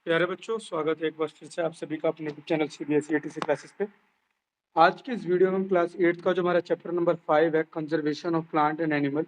प्यारे बच्चों, स्वागत है एक बार फिर से आप सभी का अपने चैनल सीबीएसई एटीसी क्लासेस पे। आज के इस वीडियो में हम क्लास 8 का जो हमारा चैप्टर नंबर 5 है, conservation of plant and animal,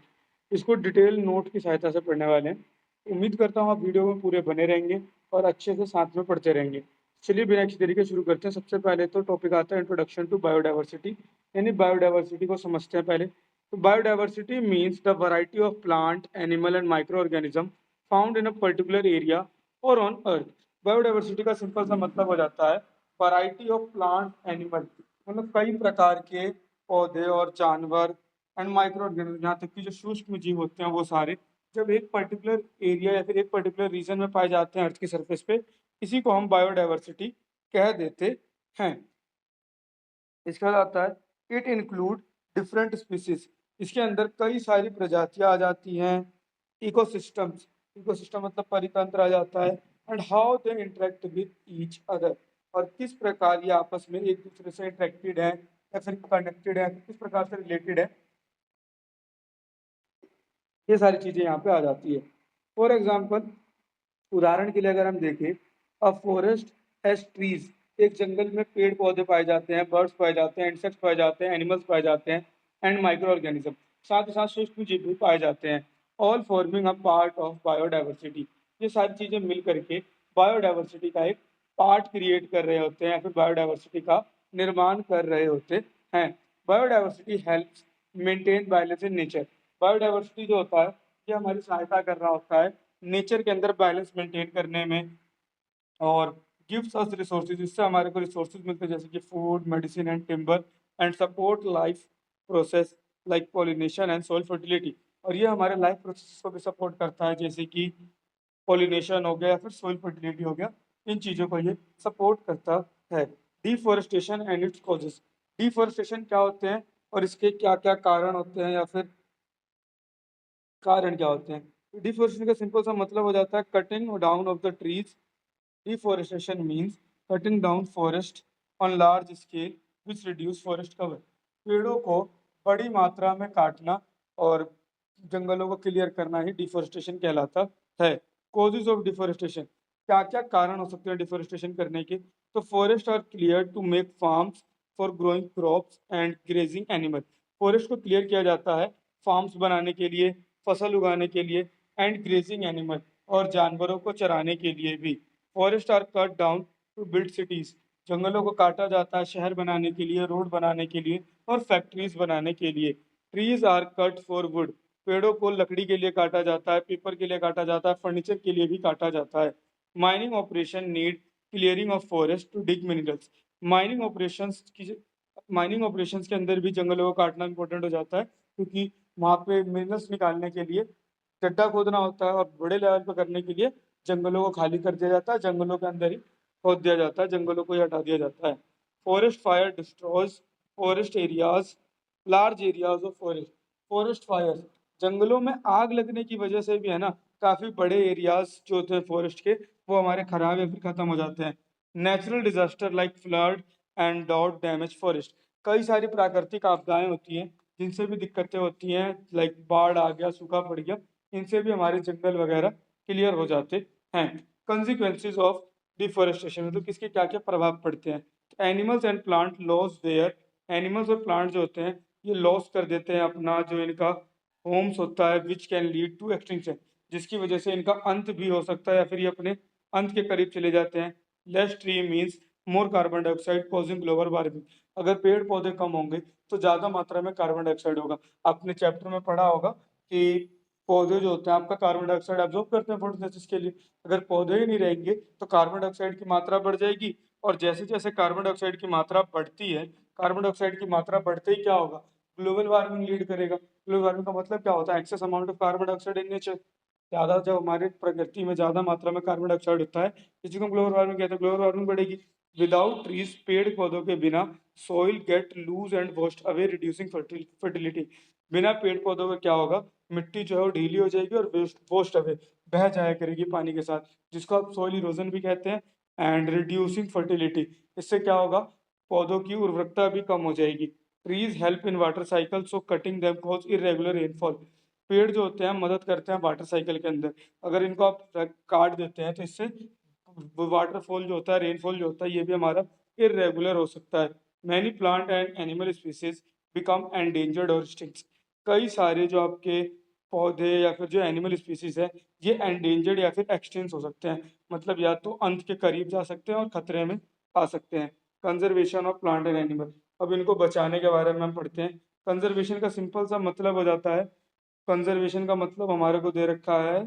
इसको डिटेल नोट की सहायता से पढ़ने वाले हैं। उम्मीद करता हूँ आप वीडियो में पूरे बने रहेंगे और अच्छे से साथ में पढ़ते रहेंगे। चलिए बिना किसी तरीके शुरू करते हैं। सबसे पहले तो टॉपिक आता है इंट्रोडक्शन टू बायोडाइवर्सिटी, यानी बायोडाइवर्सिटी को समझते हैं पहले। तो biodiversity means the variety of plant, animal and micro organism found in a particular area और ऑन अर्थ। बायोडाइवर्सिटी का सिंपल सा मतलब हो जाता है वैरायटी ऑफ प्लांट, एनिमल, मतलब कई प्रकार के पौधे और जानवर एंड माइक्रो ऑर्गेनिज्म, यहाँ तक कि जो सूक्ष्म जीव होते हैं वो सारे जब एक पर्टिकुलर एरिया या फिर एक पर्टिकुलर रीजन में पाए जाते हैं अर्थ की सरफेस पे, इसी को हम बायोडाइवर्सिटी कह देते हैं। इसका आता है इट इंक्लूड डिफरेंट स्पीसीज, इसके अंदर कई सारी प्रजातियां आ जाती हैं। इकोसिस्टम्स, इकोसिस्टम मतलब परितंत्र आ जाता है। And how they interact with each other, और किस प्रकार ये आपस में एक दूसरे से इंटरेक्टेड है या फिर कनेक्टेड है, किस प्रकार से रिलेटेड है, ये सारी चीजें यहाँ पे आ जाती है। फॉर एग्जाम्पल, उदाहरण के लिए अगर हम देखें, अ फॉरेस्ट हैज ट्रीज, एक जंगल में पेड़ पौधे पाए जाते हैं, बर्ड्स पाए जाते हैं, इंसेक्ट्स पाए जाते हैं, एनिमल्स पाए जाते हैं, एंड माइक्रो ऑर्गेनिज्म, साथ ही साथ सूक्ष्म जीव भी पाए जाते हैं। All forming a part of biodiversity, ये सारी चीजें मिल करके बायोडाइवर्सिटी का एक पार्ट क्रिएट कर रहे होते हैं या फिर बायोडाइवर्सिटी का निर्माण कर रहे होते हैं। Biodiversity helps maintain balance in nature, biodiversity जो होता है ये हमारी सहायता कर रहा होता है नेचर के अंदर बैलेंस मेंटेन करने में, और गिव्स अस रिसोर्सेज, इससे हमारे को रिसोर्सेज मिलते हैं जैसे कि food, medicine and timber, and support life process like pollination and soil fertility, और ये हमारे लाइफ प्रोसेस को भी सपोर्ट करता है, जैसे कि पॉलिनेशन हो गया या फिर सोइल फर्टिलिटी हो गया, इन चीज़ों को ये सपोर्ट करता है। Deforestation and it's causes, deforestation क्या होते हैं और इसके क्या क्या कारण होते हैं या फिर कारण क्या होते हैं। डिफॉरेस्टेशन का सिंपल सा मतलब हो जाता है cutting down of the trees. Deforestation means cutting down forest on large scale which reduce forest cover, पेड़ों को बड़ी मात्रा में काटना और जंगलों को क्लियर करना ही डिफॉरेस्टेशन कहलाता है। कॉजेज ऑफ डिफॉरेस्टेशन, क्या क्या कारण हो सकते हैं डिफॉरेस्टेशन करने के। तो forest are clear to make farms for growing crops and grazing animal, forest को क्लियर किया जाता है फार्म्स बनाने के लिए, फसल उगाने के लिए, एंड ग्रेजिंग एनिमल, और जानवरों को चराने के लिए भी। Forest are cut down to build cities, जंगलों को काटा जाता है शहर बनाने के लिए, रोड बनाने के लिए और फैक्ट्रीज बनाने के लिए। Trees are cut for wood, पेड़ों को लकड़ी के लिए काटा जाता है, पेपर के लिए काटा जाता है, फर्नीचर के लिए भी काटा जाता है। Mining operation need clearing of forest to dig minerals, mining operations की, माइनिंग ऑपरेशंस के अंदर भी जंगलों को काटना इंपॉर्टेंट हो जाता है, क्योंकि वहाँ पे मिनरल्स निकालने के लिए गड्ढा खोदना होता है और बड़े लेवल पर करने के लिए जंगलों को खाली कर दिया जाता है, जंगलों के अंदर ही खोद दिया जाता है, जंगलों को ही हटा दिया जाता है। Forest fire destroys forest areas, large areas of forest, forest fire, जंगलों में आग लगने की वजह से भी है ना, काफी बड़े एरियाज जो होते हैं फॉरेस्ट के वो हमारे खराब या फिर खत्म हो जाते हैं। Natural disaster like flood and drought damage forest, कई सारी प्राकृतिक आपदाएं होती हैं जिनसे भी दिक्कतें होती हैं, लाइक बाढ़ आ गया, सूखा पड़ गया, इनसे भी हमारे जंगल वगैरह क्लियर हो जाते हैं। कंसिक्वेंसेज ऑफ डिफॉरेस्टेशन, मतलब किसके क्या क्या प्रभाव पड़ते हैं। Animals and plant loss there, animals और प्लांट जो होते हैं ये लॉस कर देते हैं अपना जो इनका होम्स होता है, which can lead to extinction, जिसकी वजह से इनका अंत भी हो सकता है या फिर ये अपने अंत के करीब चले जाते हैं। Less tree means more carbon dioxide causing global warming, अगर पेड़ पौधे कम होंगे तो ज्यादा मात्रा में कार्बन डाइऑक्साइड होगा। आपने चैप्टर में पढ़ा होगा कि पौधे जो होते हैं आपका कार्बन डाइऑक्साइड एब्जॉर्ब करते हैं फोटोसिंथेसिस के लिए, अगर पौधे ही नहीं रहेंगे तो कार्बन डाइऑक्साइड की मात्रा बढ़ जाएगी, और जैसे जैसे कार्बन डाइऑक्साइड की मात्रा बढ़ती है, कार्बन डाइऑक्साइड की मात्रा बढ़ते ही क्या होगा, ग्लोबल वार्मिंग लीड करेगा। ग्लोबल वार्मिंग का मतलब क्या होता है, excess amount of carbon dioxide in nature, ज्यादा जब हमारे प्रकृति में ज्यादा मात्रा में कार्बन डाइऑक्साइड होता है, इसी को ग्लोबल वार्मिंग कहते हैं, ग्लोबल वार्मिंग बढ़ेगी। विदाउट ट्रीज, पेड़ पौधों के बिना, soil get loose and washed away reducing fertility, बिना पेड़ पौधों का क्या होगा, मिट्टी जो है वो ढीली हो जाएगी और वॉश्ड अवे, बह जाया करेगी पानी के साथ, जिसको आप सोइल इरोजन भी कहते हैं, एंड रिड्यूसिंग फर्टिलिटी, इससे क्या होगा, पौधों की उर्वरकता भी कम हो जाएगी। Trees help in water cycle, so cutting them cause irregular rainfall, पेड़ जो होते हैं मदद करते हैं वाटर साइकिल के अंदर, अगर इनको आप काट देते हैं तो इससे वाटरफॉल जो होता है, रेनफॉल जो होता है, ये भी हमारा इरेगुलर हो सकता है। Many plant and animal species become endangered और एक्सटिंक्ट। कई सारे जो आपके पौधे या फिर जो एनिमल स्पीसीज है, ये एंडेंजर्ड या फिर एक्सटिंक्ट हो सकते हैं, मतलब या तो अंत के करीब जा सकते हैं और खतरे में आ सकते हैं। Conservation of plant and animal, अब इनको बचाने के बारे में हम पढ़ते हैं। कंजर्वेशन का सिंपल सा मतलब हो जाता है, कंजर्वेशन का मतलब हमारे को दे रखा है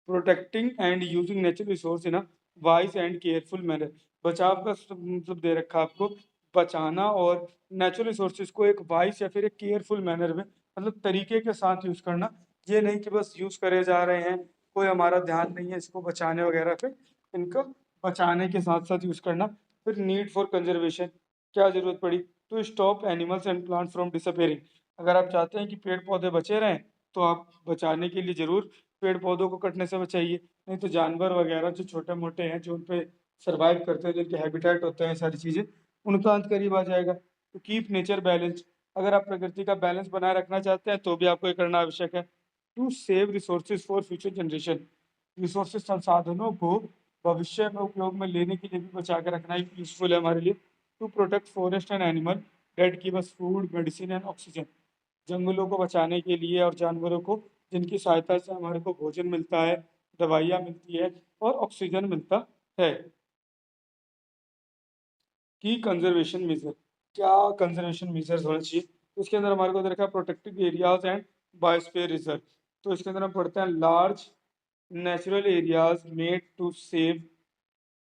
protecting and using natural resource in a wise and careful manner. बचाव का मतलब दे रखा है आपको बचाना और नेचुरल रिसोर्सेज को एक वाइज या फिर एक केयरफुल मैनर में, मतलब तरीके के साथ यूज करना। ये नहीं कि बस यूज करे जा रहे हैं, कोई हमारा ध्यान नहीं है इसको बचाने वगैरह पे। इनको बचाने के साथ साथ यूज करना। फिर नीड फॉर कंजर्वेशन, क्या जरूरत पड़ी to stop animals and plant from disappearing. अगर आप चाहते हैं कि पेड़ पौधे बचे रहें, तो आप बचाने के लिए जरूर पेड़ पौधों को कटने से बचाइए। नहीं तो जानवर वगैरह जो छोटे मोटे हैं, जो उन पे सर्वाइव करते हैं, जिनके हैबिटेट होते हैं, सारी चीजें, उनका अंत करीब आ जाएगा। तो कीप नेचर बैलेंस, अगर आप प्रकृति का बैलेंस बनाए रखना चाहते हैं तो भी आपको ये करना आवश्यक है। To save resources for future generation, resources संसाधनों को भविष्य में उपयोग में लेने के लिए भी बचा के रखना यूजफुल है हमारे लिए। To protect forest and animal that give us food medicine and oxygen, जंगलों को बचाने के लिए और जानवरों को, जिनकी सहायता से हमारे को भोजन मिलता है, दवाइयाँ मिलती है और ऑक्सीजन मिलता है। की कंजर्वेशन मेजर, क्या कंजर्वेशन मेजर्स होना चाहिए, तो इसके अंदर हमारे को दे रखा है protected areas and biosphere reserve. तो इसके अंदर हम पढ़ते हैं large natural areas made to save,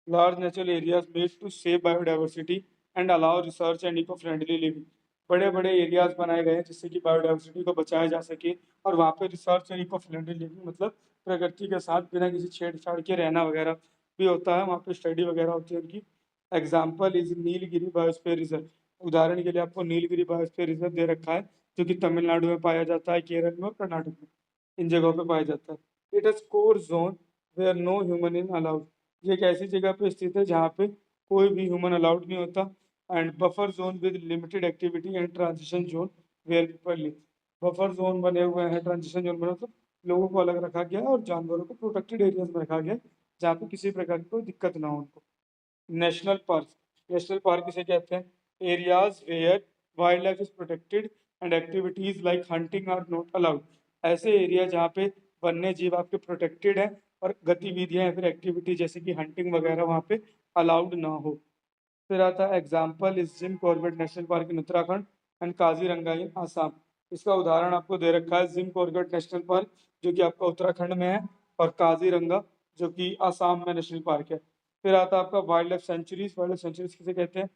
large natural areas made to save biodiversity and allow research and eco-friendly living। बड़े बड़े एरियाज बनाए गए हैं जिससे कि बायोडाइवर्सिटी को बचाया जा सके, और वहाँ पे रिसर्च और इको फ्रेंडली लिविंग, मतलब प्रकृति के साथ बिना किसी छेड़छाड़ के रहना वगैरह भी होता है, वहाँ पे स्टडी वगैरह होती है उनकी। Example is Nilgiri biosphere reserve, उदाहरण के लिए आपको नीलगिरी बायोस्फीयर रिजर्व दे रखा है, जो कि तमिलनाडु में पाया जाता है, केरल में और कर्नाटक में, इन जगहों पे पाया जाता है। It is core zone where no human in allowed, ये एक ऐसी जगह पे स्थित है जहाँ पे कोई भी ह्यूमन अलाउड नहीं होता। And buffer zone with limited activity and transition zone where people live, buffer zone बने हुए हैं, ट्रांजिशन जोन बने, मतलब लोगों को अलग रखा गया है और जानवरों को प्रोटेक्टेड एरियाज में रखा गया है, जहाँ पे किसी प्रकार की कोई दिक्कत ना हो उनको। नेशनल पार्क, नेशनल पार्क किसे कहते हैं, areas where wildlife is protected and activities like hunting are not allowed, ऐसे एरिया जहाँ पे वन्य जीव आपके प्रोटेक्टेड है और गतिविधियां या फिर एक्टिविटी जैसे कि हंटिंग वगैरह वहाँ पे अलाउड ना हो। फिर आता है example is Jim Corbett National Park in Uttarakhand and Kaziranga in Assam. इसका उदाहरण आपको दे रखा है जिम कॉर्बेट नेशनल पार्क, जो कि आपका उत्तराखंड में है, और काजीरंगा जो कि आसाम में नेशनल पार्क है। फिर आता है आपका wild life sanctuaries, wild life sanctuaries किसे कहते हैं,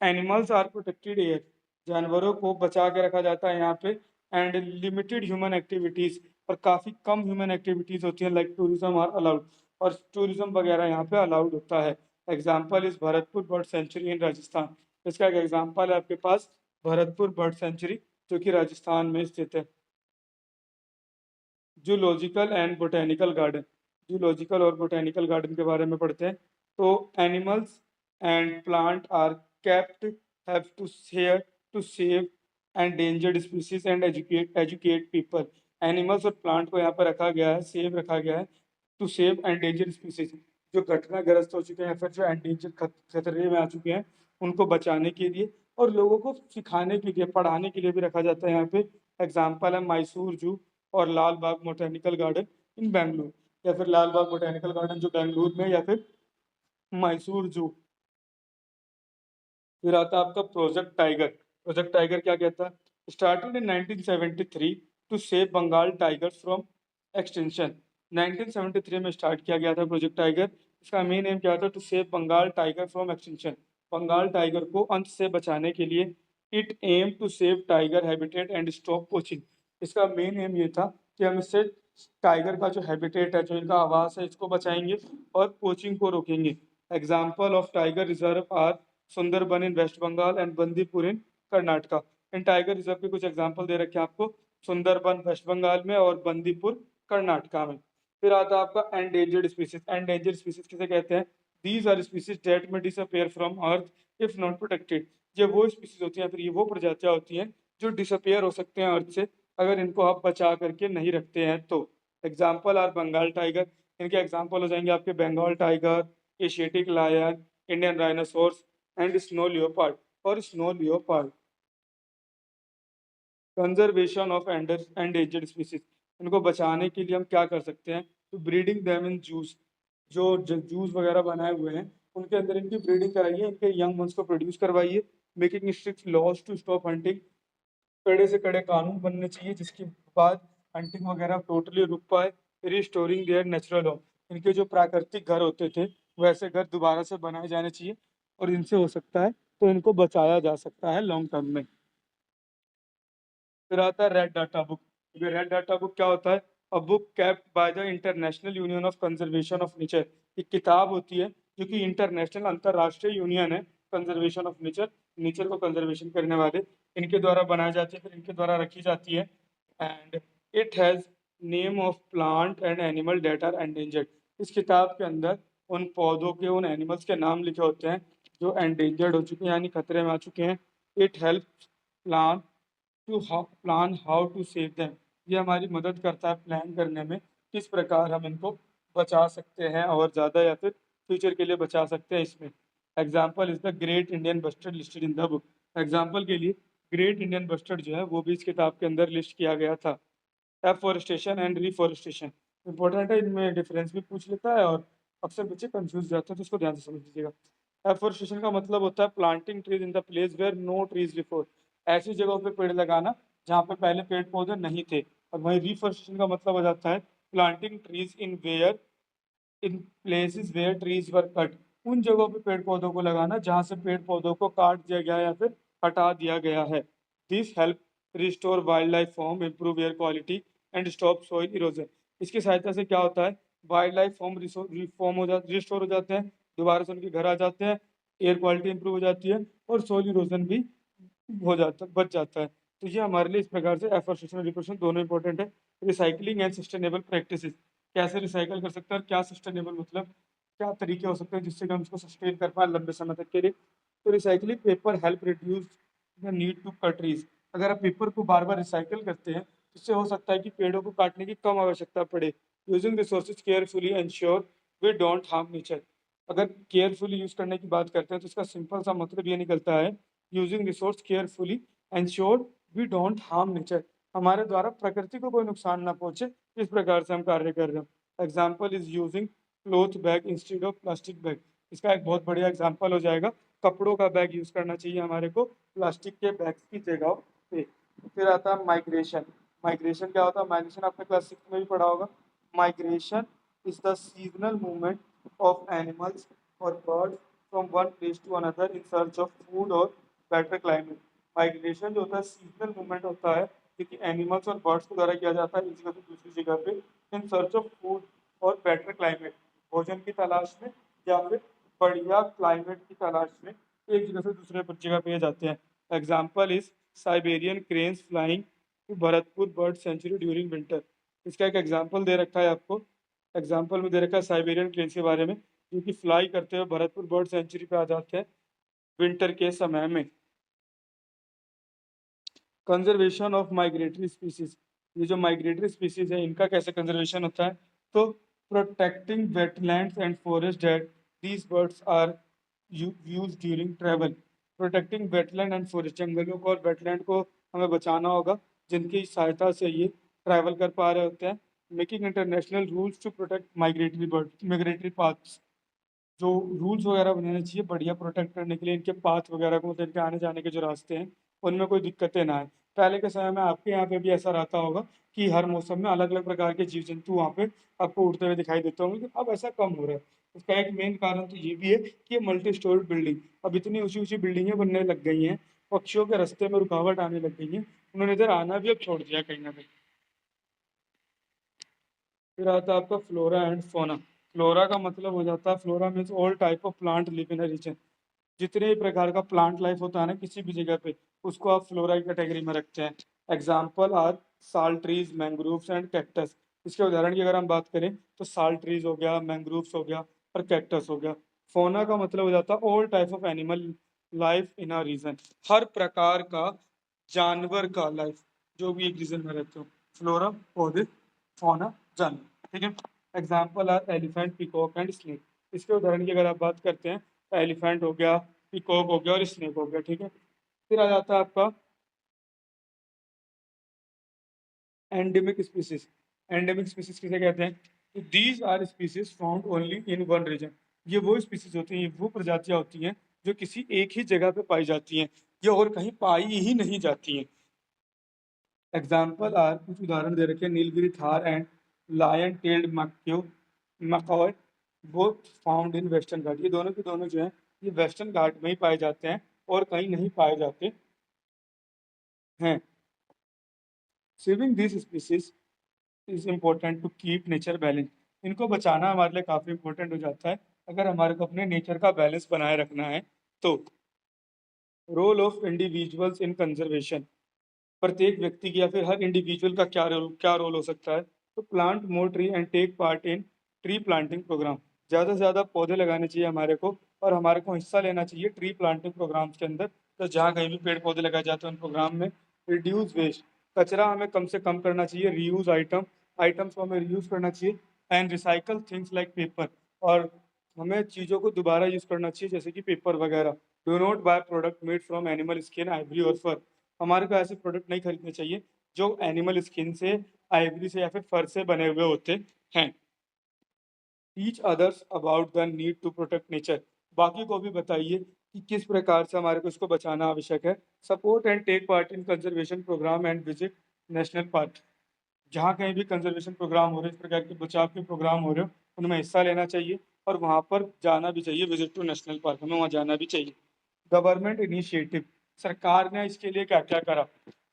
एनिमल्स आर प्रोटेक्टेड एयर, जानवरों को बचा के रखा जाता है यहाँ पे, एंड लिमिटेड ह्यूमन एक्टिविटीज, और काफी कम ह्यूमन एक्टिविटीज होती हैं, लाइक टूरिज्म आर अलाउड, और टूरिज्म वगैरह यहाँ पे अलाउड होता है। Example is Bharatpur bird sanctuary in Rajasthan, इसका एक एग्जाम्पल है आपके पास भरतपुर बर्ड सेंचुरी, जो कि राजस्थान में स्थित है। Zoological and botanical garden, zoological और बोटेनिकल गार्डन के बारे में पढ़ते हैं। तो animals and plant are kept have to share to save endangered species and educate educate people, animals और प्लांट को यहाँ पर रखा गया है, सेव रखा गया है, टू सेव एंडेंजर्ड स्पीसीज, जो घटनाग्रस्त हो चुके हैं, फिर जो एंडेंजर खतरे में आ चुके हैं, उनको बचाने के लिए और लोगों को सिखाने के लिए, पढ़ाने के लिए भी रखा जाता है यहाँ पे। एग्जाम्पल है मैसूर जू और लाल बाग बोटेनिकल गार्डन इन बेंगलुरु, या फिर लाल बाग बोटेनिकल गार्डन जो बेंगलुरु में, या फिर मैसूर जू। फिर आता है आपका प्रोजेक्ट टाइगर, प्रोजेक्ट टाइगर क्या कहता है, started in 1973 to save Bengal tigers from extension, 1973 में स्टार्ट किया गया था प्रोजेक्ट टाइगर। इसका मेन एम क्या था, to save Bengal tiger from extension, Bengal tiger को अंत से बचाने के लिए। It aim to save tiger habitat and stop poaching, इसका मेन एम ये था कि हम इससे टाइगर का जो हैबिटेट है, जो इनका आवास है, इसको बचाएंगे और पोचिंग को रोकेंगे। Example of tiger reserve are Sundarban in West Bengal and Bandipur in Karnataka. इन टाइगर रिजर्व के कुछ एग्जाम्पल दे रखे हैं आपको, सुंदरबन वेस्ट बंगाल में और बंदीपुर कर्नाटका में। फिर आता है आपका एंडेंजर्ड स्पीसीज, एंडेंजर्ड स्पीसीज किसे कहते हैं, दीज आर स्पीसीज डेट में disappear from earth if not protected, ये वो स्पीसीज होती हैं, फिर ये वो प्रजातियां होती हैं जो डिसअपेयर हो सकते हैं अर्थ से, अगर इनको आप बचा करके नहीं रखते हैं तो। एग्जाम्पल आर बंगाल टाइगर इनके एग्जाम्पल हो जाएंगे आपके Bengal tiger, Asiatic lion, Indian rhinoceros and snow leopard और snow leopard. Conservation of endangered species, इनको बचाने के लिए हम क्या कर सकते हैं? तो ब्रीडिंग देम इन जूस, जो जूस वगैरह बनाए हुए हैं उनके अंदर इनकी ब्रीडिंग कराइए, इनके यंग वंस को प्रोड्यूस करवाइए। Making strict laws to stop hunting, कड़े से कड़े कानून बनने चाहिए जिसके बाद हंटिंग वगैरह टोटली रुक पाए। रिस्टोरिंग देयर नेचुरल होम, इनके जो प्राकृतिक घर होते थे वैसे घर दोबारा से बनाए जाने चाहिए और इनसे हो सकता है तो इनको बचाया जा सकता है लॉन्ग टर्म में। फिर आता है रेड डाटा बुक। ये रेड डाटा बुक क्या होता है? A book kept by the international union of conservation of nature, एक किताब होती है जो कि इंटरनेशनल अंतरराष्ट्रीय यूनियन है कंजर्वेशन ऑफ नेचर, नेचर को कंजर्वेशन करने वाले, इनके द्वारा बनाई जाती है, फिर इनके द्वारा रखी जाती है। And it has name of plant and animal that are endangered, इस किताब के अंदर उन पौधों के उन एनिमल्स के नाम लिखे होते हैं जो एंडेंजर्ड हो चुके हैं यानी खतरे में आ चुके हैं। It help plan to plan how to save them, ये हमारी मदद करता है प्लान करने में किस प्रकार हम इनको बचा सकते हैं और ज़्यादा या फिर फ्यूचर के लिए बचा सकते हैं इसमें। Example is the great Indian bustard listed in the book, example के लिए ग्रेट इंडियन बस्टर्ड जो है वो भी इस किताब के अंदर लिस्ट किया गया था। एफॉरेस्टेशन एंड रिफॉरेस्टेशन इंपॉर्टेंट है, इनमें डिफरेंस भी पूछ लेता है और अक्सर बच्चे कंफ्यूज जाते हैं तो इसको ध्यान से समझ लीजिएगा। एफॉरेस्टेशन का मतलब होता है planting trees in the place where no trees before, ऐसी जगहों पे पेड़ लगाना जहाँ पे पहले पेड़ पौधे नहीं थे। और वहीं रिफॉरेस्टेशन का मतलब हो जाता है planting trees in places where trees were cut, उन जगहों पे पेड़ पौधों को लगाना जहाँ से पेड़ पौधों को काट दिया गया या फिर हटा दिया गया है। This help restore wild life form, improve air quality and stop soil erosion, इसकी सहायता से क्या होता है? वाइल्ड लाइफ फॉर्म रिफॉर्म हो जाते, रिस्टोर हो जाते हैं, दोबारा से उनके घर आ जाते हैं, एयर क्वालिटी इंप्रूव हो जाती है और सॉइल इरोजन भी हो जाता बच जाता है। तो ये हमारे लिए इस प्रकार से एफोरेस्टेशन और रिप्रोडक्शन दोनों इंपॉर्टेंट है। रिसाइकलिंग एंड सस्टेनेबल प्रैक्टिसेस, कैसे रिसाइकल कर सकते हैं और क्या सस्टेनेबल मतलब क्या तरीके हो सकते हैं जिससे कि हम इसको सस्टेन कर पाए लंबे समय तक के लिए। तो recycling paper help reduce the need to cut trees, अगर आप पेपर को बार बार रिसाइकल करते हैं तो इससे हो सकता है कि पेड़ों को काटने की कम आवश्यकता पड़े। Using resources carefully ensure we don't harm nature, अगर केयरफुली यूज करने की बात करते हैं तो इसका सिंपल सा मतलब ये निकलता है using resource carefully ensure we don't harm nature, हमारे द्वारा प्रकृति को कोई नुकसान ना पहुंचे इस प्रकार से हम कार्य कर रहे हैं। Example is using cloth bag instead of plastic bag, इसका एक बहुत बढ़िया एग्जाम्पल हो जाएगा, कपड़ों का बैग यूज करना चाहिए हमारे को प्लास्टिक के बैग्स की जगह पे। फिर आता है माइग्रेशन। माइग्रेशन क्या होता है? माइग्रेशन आपने क्लास 6 में भी पढ़ा होगा। Migration is the seasonal movement of animals or birds from one place to another in search of food or better climate। Migration जो होता है सीजनल मूवमेंट होता है क्योंकि एनिमल्स और बर्ड्स के द्वारा किया जाता है एक जगह से दूसरी जगह पे इन सर्च ऑफ फूड और बेटर क्लाइमेट, भोजन की तलाश में या फिर बढ़िया क्लाइमेट की तलाश में एक जगह से दूसरे जगह पे जाते हैं। Example is Siberian cranes flying to Bharatpur bird sanctuary during winter, इसका एक एग्जाम्पल दे रखा है आपको, एग्जाम्पल में दे रखा है साइबेरियन क्रेन्स के बारे में जो कि फ्लाई करते हुए भरतपुर बर्ड सेंचुरी पे आ जाते हैं विंटर के समय में। कंजर्वेशन ऑफ माइग्रेटरी स्पीसीज, ये जो माइग्रेटरी स्पीसीज है इनका कैसे कंजर्वेशन होता है? तो protecting wetlands and forest that these birds are use during travel, protecting wetland and forest, जंगलों को और वेटलैंड को हमें बचाना होगा जिनकी सहायता से ये ट्रैवल कर पा रहे होते हैं। Making international rules to protect migratory bird, migratory paths, जो रूल्स वगैरह बनाने चाहिए बढ़िया प्रोटेक्ट करने के लिए इनके पाथ वगैरह को, मतलब इनके आने जाने के जो रास्ते हैं उनमें कोई दिक्कतें ना आए। पहले के समय में आपके यहाँ पे भी ऐसा रहता होगा कि हर मौसम में अलग अलग प्रकार के जीव जंतु वहाँ पे आपको उड़ते हुए दिखाई देते होंगे, लेकिन अब ऐसा कम हो रहा है। इसका एक मेन कारण तो ये भी है कि ये मल्टी स्टोरी बिल्डिंग, अब इतनी ऊंची ऊंची बिल्डिंगें बनने लग गई हैं, पक्षियों के रास्ते में रुकावट आने लग गई है, उन्होंने इधर आना भी अब छोड़ दिया कहीं ना कहीं। फिर आता है आपका फ्लोरा एंड फोना। फ्लोरा का मतलब हो जाता है, flora means all type of plant live in a region, जितने भी प्रकार का प्लांट लाइफ होता है ना किसी भी जगह पे उसको आप फ्लोरा की कैटेगरी में रखते हैं। Example are salt trees, mangroves and cactus, इसके उदाहरण की अगर हम बात करें तो साल्ट ट्रीज हो गया, मैंग्रोव्स हो गया और कैक्टस हो गया। फोना का मतलब हो जाता है all type of animal life in a region, हर प्रकार का जानवर का लाइफ जो भी एक रीजन में रहते हो। फ्लोरा पौधे, फोना जानवर, ठीक है। Example are elephant, peacock and snake. इसके उदाहरण की अगर आप बात करते हैं तो एलिफेंट हो गया, पिकॉक हो गया और स्नेक हो गया, ठीक है। फिर आ जाता है आपका एंडेमिक स्पीसीज। एंडेमिक स्पीसीज किसे कहते हैं? तो these are species found only in one region. ये वो स्पीसीज होती हैं, वो प्रजातियां होती हैं जो किसी एक ही जगह पे पाई जाती हैं, ये और कहीं पाई ही नहीं जाती हैं। एग्जाम्पल आर, कुछ उदाहरण दे रखे हैं, Nilgiri tahr and lion tailed macaque macaque, both found in Western घाट। ये दोनों के दोनों जो हैं ये वेस्टर्न घाट में ही पाए जाते हैं और कहीं नहीं पाए जाते हैं। Saving this species is important to keep nature balance. इनको बचाना हमारे लिए काफ़ी इंपॉर्टेंट हो जाता है अगर हमारे को अपने नेचर का बैलेंस बनाए रखना है तो। Role of individuals in conservation. प्रत्येक व्यक्ति की या फिर हर इंडिविजुअल का क्या रोल हो सकता है? तो plant more tree and take part in tree planting program. ज़्यादा से ज़्यादा पौधे लगाने चाहिए हमारे को, और हमारे को हिस्सा लेना चाहिए ट्री प्लांटिंग प्रोग्राम्स के अंदर। तो जहाँ कहीं भी पेड़ पौधे लगाए जाते हैं उन प्रोग्राम में। रिड्यूस वेस्ट, कचरा हमें कम से कम करना चाहिए। रीयूज आइटम्स को हमें रीयूज करना चाहिए। And recycle things like paper, और हमें चीज़ों को दोबारा यूज़ करना चाहिए जैसे कि पेपर वगैरह। Do not by product made from animal skin, Ivory और फर। हमारे को ऐसे प्रोडक्ट नहीं खरीदने चाहिए जो एनिमल स्किन से, आइवरी से या फिर फर से बने हुए होते हैं। Teach others about the need to protect nature. बाकी को भी बताइए कि किस प्रकार से हमारे को इसको बचाना आवश्यक है। Support and take part in conservation programme and visit national park. जहाँ कहीं भी कंजर्वेशन प्रोग्राम हो रहे, इस प्रकार के बचाव के प्रोग्राम हो रहे हो, उनमें हिस्सा लेना चाहिए और वहाँ पर जाना भी चाहिए। विजिट टू नेशनल पार्क में वहाँ जाना भी चाहिए। गवर्नमेंट इनिशिएटिव, सरकार ने इसके लिए क्या क्या करा?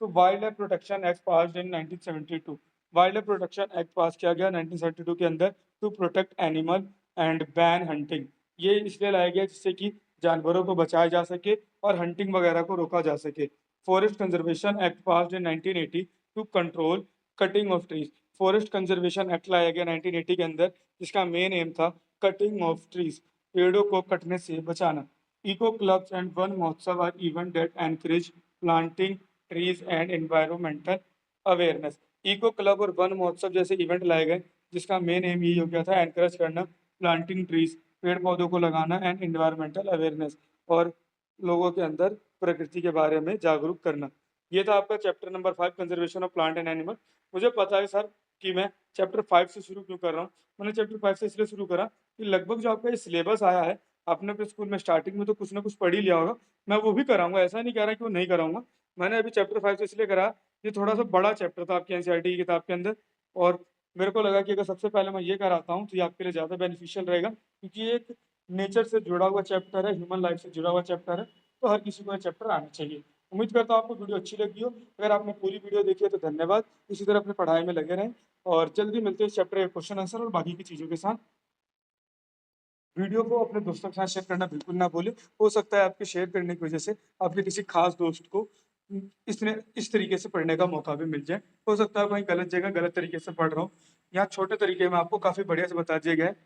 तो wild life protection act pass in 1972। Wild life protection act pass किया गया 1972 के अंदर to protect animal and ban hunting. ये इसलिए लाया गया जिससे कि जानवरों को बचाया जा सके और हंटिंग वगैरह को रोका जा सके। Forest conservation act pass in 1980 to control cutting of trees. Forest conservation act लाया गया 1980 के अंदर, जिसका मेन एम था कटिंग ऑफ ट्रीज, पेड़ों को कटने से बचाना। Eco clubs and Van Mahotsav are events that encourage planting trees and environmental awareness. Eco club और वन महोत्सव जैसे इवेंट लाए गए जिसका मेन एम यही हो गया था एनकरेज करना प्लांटिंग ट्रीज, पेड़ पौधों को लगाना, एंड एनवायरमेंटल अवेयरनेस, और लोगों के अंदर प्रकृति के बारे में जागरूक करना। ये था आपका chapter number 5, conservation of plant and animal. मुझे पता है सर कि मैं चैप्टर 5 से शुरू क्यों कर रहा हूँ। मैंने चैप्टर 5 से इसलिए शुरू करा कि लगभग जो आपका ये सिलेबस आया है, आपने अपने स्कूल में स्टार्टिंग में तो कुछ ना कुछ पढ़ ही लिया होगा। मैं वो भी कराऊंगा, ऐसा नहीं कह रहा कि वो नहीं कराऊंगा। मैंने अभी चैप्टर 5 इसलिए करा, ये थोड़ा सा बड़ा चैप्टर था आपकी एनसीईआरटी की किताब के अंदर, और मेरे को लगा कि अगर सबसे पहले मैं ये कराता हूँ तो ये आपके लिए ज़्यादा बेनिफिशियल रहेगा, क्योंकि ये एक नेचर से जुड़ा हुआ चैप्टर है, ह्यूमन लाइफ से जुड़ा हुआ चैप्टर है, तो हर किसी को ये चैप्टर आना चाहिए। उम्मीद करता हूँ आपको वीडियो अच्छी लगी हो। अगर आपने पूरी वीडियो देखी है तो धन्यवाद। इसी तरह अपनी पढ़ाई में लगे रहें और जल्दी मिलते हैं इस चैप्टर के क्वेश्चन आंसर और बाकी की चीज़ों के साथ। वीडियो को अपने दोस्तों के साथ शेयर करना बिल्कुल ना भूलें। हो सकता है आपके शेयर करने की वजह से आपके किसी खास दोस्त को इस तरीके से पढ़ने का मौका भी मिल जाए। हो सकता है कहीं गलत जगह गलत तरीके से पढ़ रहा हूँ। यहाँ छोटे तरीके में आपको काफ़ी बढ़िया से बता दिया गया है